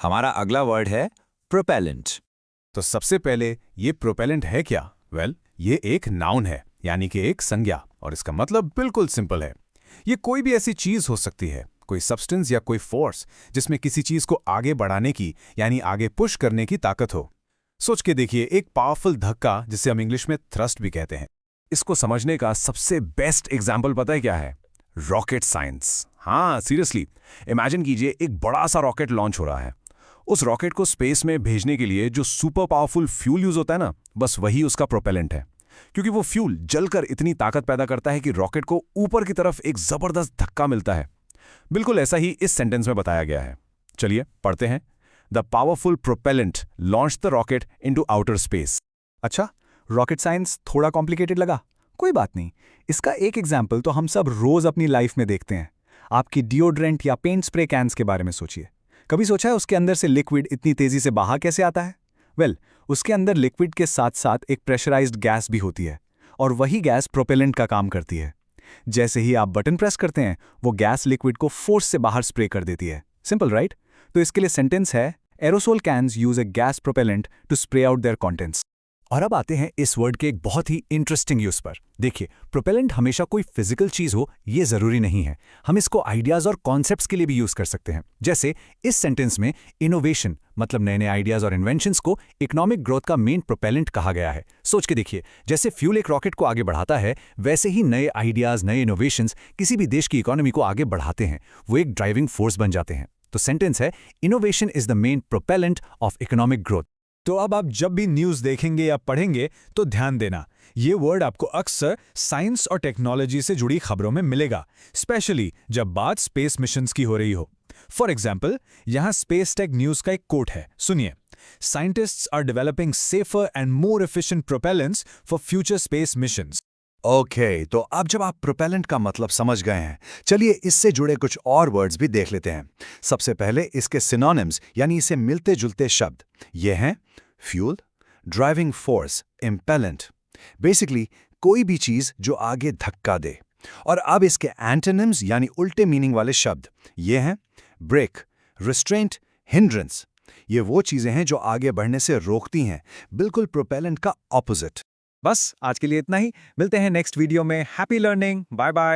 हमारा अगला वर्ड है प्रोपेलेंट। तो सबसे पहले ये प्रोपेलेंट है क्या? ये एक नाउन है, यानी कि एक संज्ञा, और इसका मतलब बिल्कुल सिंपल है। ये कोई भी ऐसी चीज हो सकती है, कोई सब्सटेंस या कोई फोर्स जिसमें किसी चीज को आगे बढ़ाने की यानी आगे पुश करने की ताकत हो। सोच के देखिए, एक पावरफुल धक्का जिसे हम इंग्लिश में थ्रस्ट भी कहते हैं। इसको समझने का सबसे बेस्ट एग्जाम्पल पता है क्या है? Rocket science. हाँ, सीरियसली इमेजिन कीजिए, एक बड़ा सा रॉकेट लॉन्च हो रहा है। उस रॉकेट को स्पेस में भेजने के लिए जो सुपर पावरफुल फ्यूल यूज होता है ना, बस वही उसका प्रोपेलेंट है। क्योंकि वो फ्यूल जलकर इतनी ताकत पैदा करता है कि रॉकेट को ऊपर की तरफ एक जबरदस्त धक्का मिलता है। बिल्कुल ऐसा ही इस सेंटेंस में बताया गया है। चलिए पढ़ते हैं। The powerful propellant launch the rocket into outer space. अच्छा, रॉकेट साइंस थोड़ा कॉम्प्लिकेटेड लगा? कोई बात नहीं, इसका एक एग्जाम्पल तो हम सब रोज अपनी लाइफ में देखते हैं। आपकी डिओड्रेंट या पेंट स्प्रे कैंस के बारे में सोचिए। कभी सोचा है उसके अंदर से लिक्विड इतनी तेजी से बाहर कैसे आता है? उसके अंदर लिक्विड के साथ साथ एक प्रेशराइज्ड गैस भी होती है, और वही गैस प्रोपेलेंट का काम करती है। जैसे ही आप बटन प्रेस करते हैं, वो गैस लिक्विड को फोर्स से बाहर स्प्रे कर देती है। Simple right? तो इसके लिए सेंटेंस है, aerosol cans use a gas propellant to spray out their contents. और अब आते हैं इस वर्ड के एक बहुत ही इंटरेस्टिंग यूज पर। देखिए, प्रोपेलेंट हमेशा कोई फिजिकल चीज हो ये जरूरी नहीं है। हम इसको आइडियाज और कॉन्सेप्ट्स के लिए भी यूज कर सकते हैं। जैसे इस सेंटेंस में इनोवेशन मतलब नए नए आइडियाज और इन्वेंशंस को इकोनॉमिक ग्रोथ का मेन प्रोपेलेंट कहा गया है। सोच के देखिए, जैसे फ्यूल एक रॉकेट को आगे बढ़ाता है, वैसे ही नए आइडियाज, नए इनोवेशंस किसी भी देश की इकोनॉमी को आगे बढ़ाते हैं। वो एक ड्राइविंग फोर्स बन जाते हैं। तो सेंटेंस है, innovation is the main propellant of economic growth. तो अब आप जब भी न्यूज़ देखेंगे या पढ़ेंगे तो ध्यान देना, ये वर्ड आपको अक्सर साइंस और टेक्नोलॉजी से जुड़ी खबरों में मिलेगा, स्पेशली जब बात स्पेस मिशंस की हो रही हो। फॉर एग्जाम्पल, यहाँ स्पेस टेक न्यूज़ का एक कोट है, सुनिए। Scientists are developing safer and more efficient propellants for future space missions. Okay, तो अब जब आप प्रोपेलेंट का मतलब समझ गए हैं, चलिए इससे जुड़े कुछ और वर्ड्स भी देख लेते हैं। सबसे पहले इसके सिनोनिम्स यानी इसे मिलते जुलते शब्द ये हैं फ्यूल, ड्राइविंग फोर्स, इम्पेलेंट। बेसिकली कोई भी चीज जो आगे धक्का दे। और अब इसके एंटोनिम्स यानी उल्टे मीनिंग वाले शब्द ये हैं ब्रेक, रिस्ट्रेंट, हिंड्रेंस। ये वो चीजें हैं जो आगे बढ़ने से रोकती हैं, बिल्कुल प्रोपेलेंट का ऑपोजिट। बस आज के लिए इतना ही। मिलते हैं नेक्स्ट वीडियो में। Happy learning. Bye bye.